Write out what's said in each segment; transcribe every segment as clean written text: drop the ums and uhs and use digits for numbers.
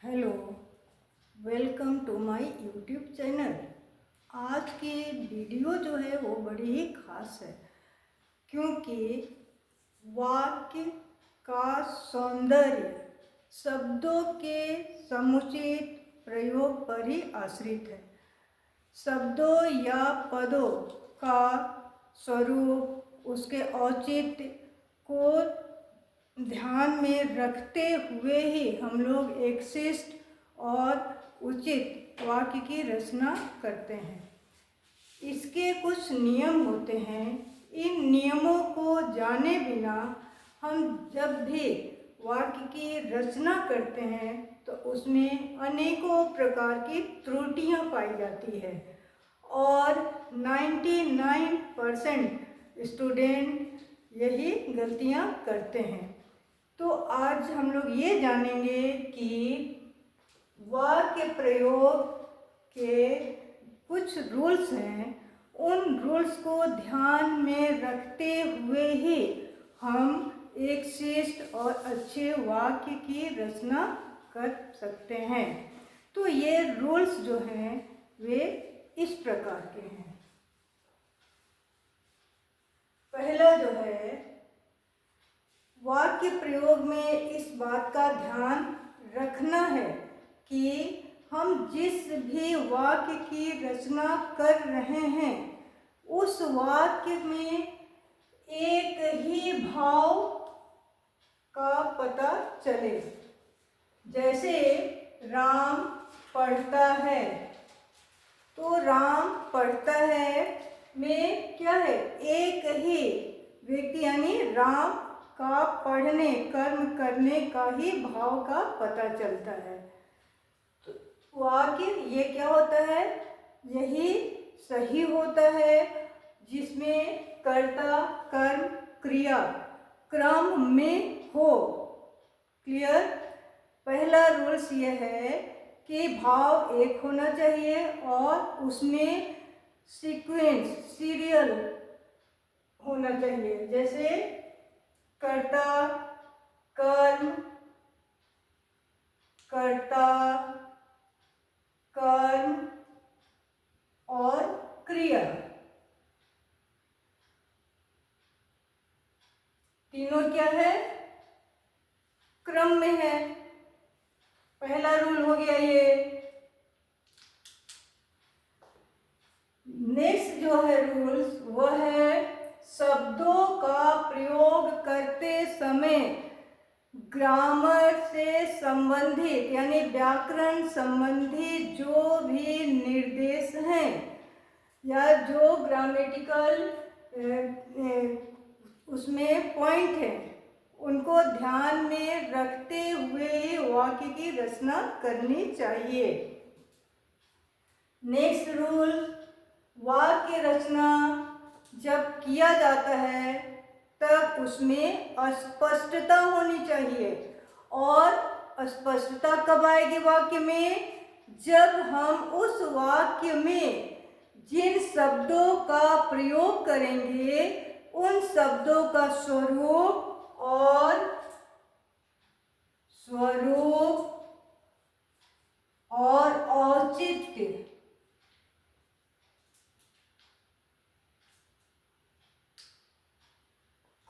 Hello, welcome to my YouTube channel. आज की video जो है वो बड़ी ही खास है, क्योंकि वाक्य का सौंदर्य शब्दों के समुचित प्रयोग पर ही आश्रित है। शब्दों या पदों का स्वरूप, उसके औचित्य को ध्यान में रखते हुए ही हम लोग एक शिष्ट और उचित वाक्य की रचना करते हैं। इसके कुछ नियम होते हैं। इन नियमों को जाने बिना हम जब भी वाक्य की रचना करते हैं तो उसमें अनेकों प्रकार की त्रुटियां पाई जाती है और 99% स्टूडेंट यही गलतियां करते हैं। तो आज हम लोग ये जानेंगे कि वाक्य प्रयोग के कुछ रूल्स हैं। उन रूल्स को ध्यान में रखते हुए ही हम एक श्रेष्ठ और अच्छे वाक्य की रचना कर सकते हैं। तो ये रूल्स जो हैं वे इस प्रकार के हैं। पहला जो है, वाक्य प्रयोग में इस बात का ध्यान रखना है कि हम जिस भी वाक्य की रचना कर रहे हैं उस वाक्य में एक ही भाव का पता चले। जैसे राम पढ़ता है, तो राम पढ़ता है में क्या है, एक ही व्यक्ति यानी राम का पढ़ने कर्म करने का ही भाव का पता चलता है। तो वाक्य ये क्या होता है, यही सही होता है जिसमें कर्ता कर्म क्रिया क्रम में हो। क्लियर। पहला रूल्स ये है कि भाव एक होना चाहिए और उसमें सीक्वेंस सीरियल होना चाहिए। जैसे कर्ता कर्म, कर्ता कर्म और क्रिया, तीनों क्या है, क्रम में है। पहला रूल हो गया ये। नेक्स्ट जो है रूल्स वो है शब्दों का प्रयोग करते समय ग्रामर से संबंधित यानी व्याकरण संबंधी जो भी निर्देश हैं या जो ग्रामेटिकल उसमें पॉइंट है उनको ध्यान में रखते हुए वाक्य की रचना करनी चाहिए। नेक्स्ट रूल, वाक्य रचना जब किया जाता है तब उसमें अस्पष्टता होनी चाहिए। और अस्पष्टता कब आएगी वाक्य में, जब हम उस वाक्य में जिन शब्दों का प्रयोग करेंगे उन शब्दों का स्वरूप और औचित्य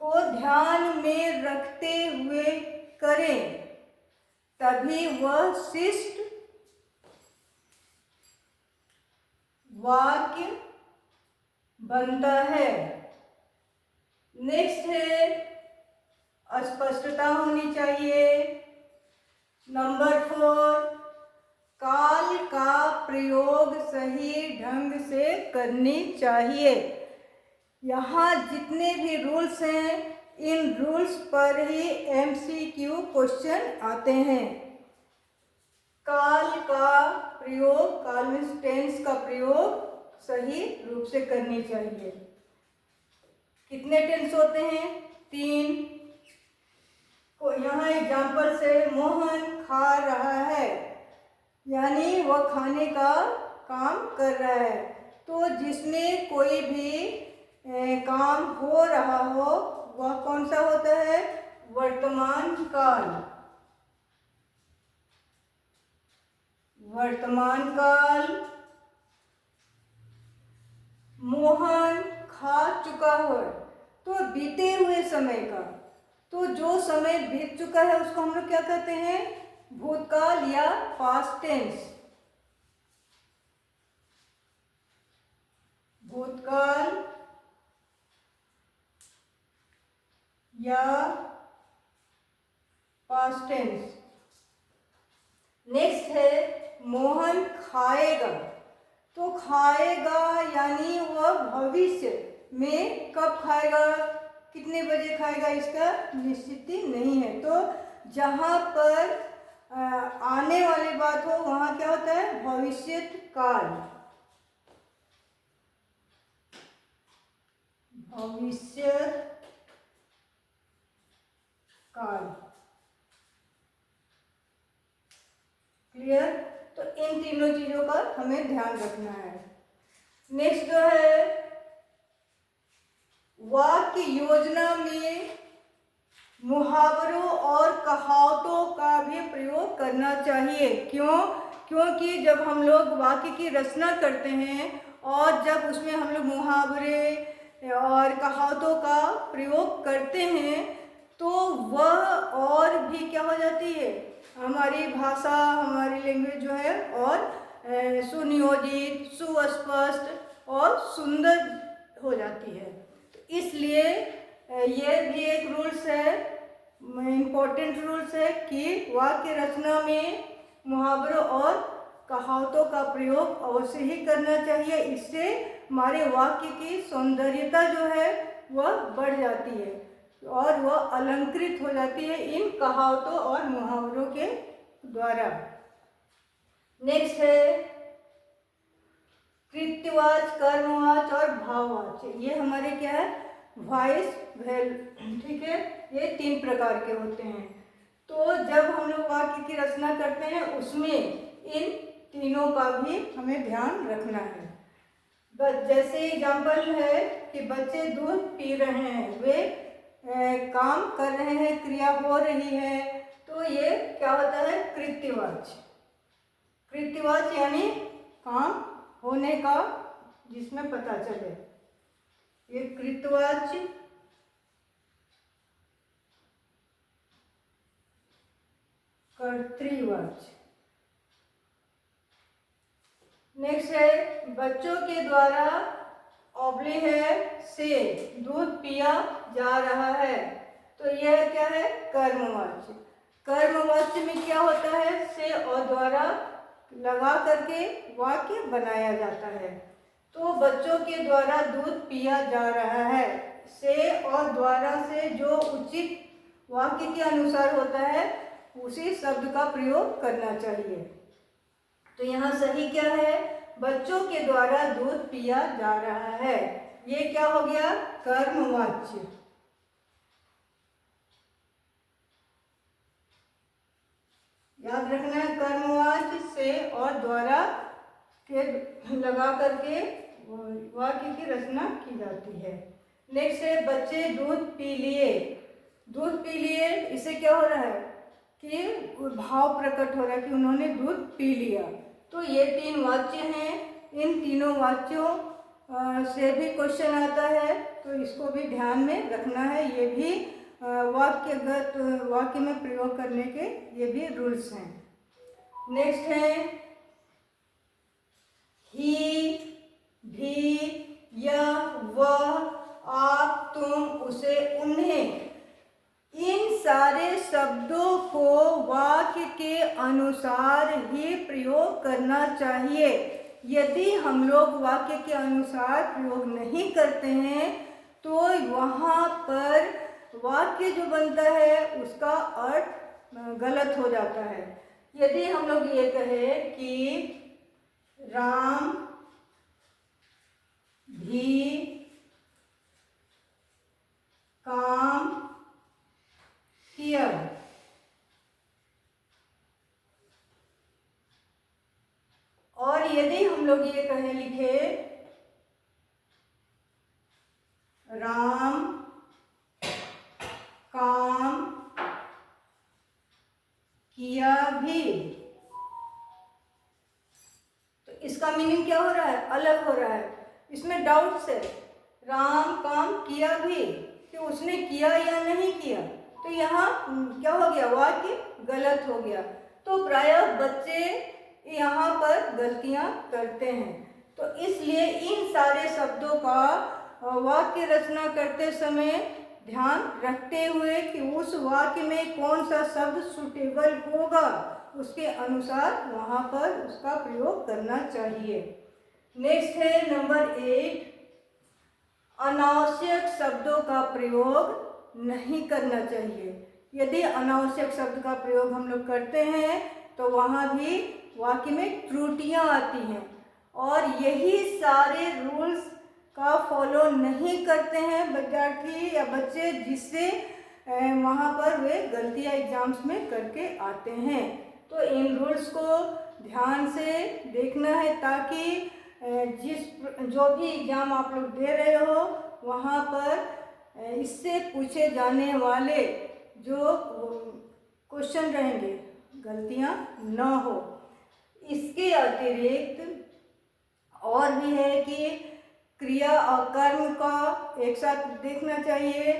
को ध्यान में रखते हुए करें, तभी वह शिष्ट वाक्य बनता है। नेक्स्ट है, अस्पष्टता होनी चाहिए। नंबर 4, काल का प्रयोग सही ढंग से करनी चाहिए। यहाँ जितने भी रूल्स हैं इन रूल्स पर ही MCQ क्वेश्चन आते हैं। काल का प्रयोग, काल मीन्स टेंस का प्रयोग सही रूप से करनी चाहिए। कितने टेंस होते हैं, 3। को यहाँ एग्जाम्पल से मोहन खा रहा है यानी वह खाने का काम कर रहा है। तो जिसमें कोई भी काम हो रहा हो वह कौन सा होता है, वर्तमान काल। वर्तमान काल, मोहन खा चुका है, तो बीते हुए समय का, तो जो समय बीत चुका है उसको हम लोग क्या कहते हैं, भूतकाल या पास्ट टेंस। भूतकाल या पास्ट टेंस। नेक्स्ट है मोहन खाएगा, तो खाएगा यानी वह भविष्य में कब खाएगा, कितने बजे खाएगा, इसका निश्चित नहीं है। तो जहाँ पर आने वाली बात हो वहाँ क्या होता है, भविष्य काल। भविष्य काल, क्लियर। तो इन तीनों चीजों का हमें ध्यान रखना है। नेक्स्ट जो है, वाक्य योजना में मुहावरों और कहावतों का भी प्रयोग करना चाहिए। क्यों? क्योंकि जब हम लोग वाक्य की रचना करते हैं और जब उसमें हम लोग मुहावरे और कहावतों का प्रयोग करते हैं तो वह और भी क्या हो जाती है, हमारी भाषा, हमारी लैंग्वेज जो है और सुनियोजित, सुस्पष्ट और सुंदर हो जाती है। इसलिए ये भी एक रूल्स है, इम्पोर्टेंट रूल्स है कि वाक्य रचना में मुहावरों और कहावतों का प्रयोग अवश्य ही करना चाहिए। इससे हमारे वाक्य की सौंदर्यता जो है वह बढ़ जाती है और वह अलंकृत हो जाती है इन कहावतों और मुहावरों के द्वारा। नेक्स्ट है कृत्यवाच, कर्मवाच और भाववाच। ये हमारे क्या है, वॉइस वेल, ठीक है, ये तीन प्रकार के होते हैं। तो जब हम लोग वाक्य की रचना करते हैं उसमें इन तीनों का भी हमें ध्यान रखना है। जैसे एग्जाम्पल है कि बच्चे दूध पी रहे हैं, वे काम कर रहे हैं, क्रिया हो रही है, तो ये क्या होता है, कृत्यवाच। कृत्यवाच यानी काम होने का जिसमें पता चले, ये कृत्यवाच। कर्तृवाच। नेक्स्ट है बच्चों के द्वारा ऑब्ली है से दूध पिया जा रहा है, तो यह क्या है, कर्मवाच्य। कर्मवाच्य में क्या होता है, से और द्वारा लगा करके वाक्य बनाया जाता है। तो बच्चों के द्वारा दूध पिया जा रहा है, से और द्वारा से जो उचित वाक्य के अनुसार होता है उसी शब्द का प्रयोग करना चाहिए। तो यहाँ सही क्या है, बच्चों के द्वारा दूध पिया जा रहा है, ये क्या हो गया, कर्मवाच्य। याद रखना है, कर्मवाच्य से और द्वारा के लगा करके वाक्य की रचना की जाती है। नेक्स्ट है बच्चे दूध पी लिए। दूध पी लिए, इससे क्या हो रहा है कि भाव प्रकट हो रहा है कि उन्होंने दूध पी लिया। तो ये तीन वाक्य हैं, इन तीनों वाक्यों से भी क्वेश्चन आता है, तो इसको भी ध्यान में रखना है। ये भी वाक्यगत वाक्य में प्रयोग करने के ये भी रूल्स हैं। नेक्स्ट है ही, भी, यह, वह, आप, तुम, उसे, उन्हें, इन सारे शब्दों को वाक्य के अनुसार ही प्रयोग करना चाहिए। यदि हम लोग वाक्य के अनुसार प्रयोग नहीं करते हैं तो वहाँ पर वाक्य जो बनता है उसका अर्थ गलत हो जाता है। यदि हम लोग ये कहें कि राम भी काम किया, और यदि हम लोग ये कहें, लिखे राम काम किया भी, मीनिंग क्या हो रहा है, अलग हो रहा है। इसमें डाउट्स है, राम काम किया भी, कि उसने किया या नहीं किया, तो यहाँ क्या हो गया, वाक्य गलत हो गया। तो प्रायः बच्चे यहाँ पर गलतियाँ करते हैं। तो इसलिए इन सारे शब्दों का वाक्य रचना करते समय ध्यान रखते हुए कि उस वाक्य में कौन सा शब्द सुटेबल होगा, उसके अनुसार वहाँ पर उसका प्रयोग करना चाहिए। नेक्स्ट है नंबर 8, अनावश्यक शब्दों का प्रयोग नहीं करना चाहिए। यदि अनावश्यक शब्द का प्रयोग हम लोग करते हैं तो वहाँ भी वाक्य में त्रुटियाँ आती हैं, और यही सारे रूल्स का फॉलो नहीं करते हैं विद्यार्थी या बच्चे, जिससे वहाँ पर वे गलतियाँ एग्जाम्स में करके आते हैं। तो इन रूल्स को ध्यान से देखना है ताकि जो भी एग्ज़ाम आप लोग दे रहे हो वहाँ पर इससे पूछे जाने वाले जो क्वेश्चन रहेंगे गलतियाँ न हो। इसके अतिरिक्त और भी है कि क्रिया और कर्म का एक साथ देखना चाहिए,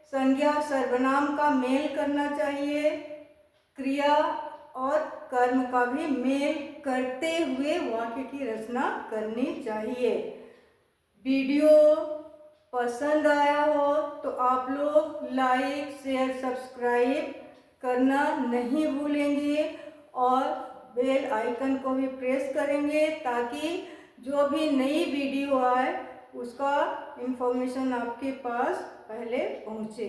संज्ञा सर्वनाम का मेल करना चाहिए, क्रिया और कर्म का भी मेल करते हुए वाक्य की रचना करनी चाहिए। वीडियो पसंद आया हो तो आप लोग लाइक शेयर सब्सक्राइब करना नहीं भूलेंगे, और बेल आइकन को भी प्रेस करेंगे ताकि जो भी नई वीडियो आए उसका इन्फॉर्मेशन आपके पास पहले पहुँचे।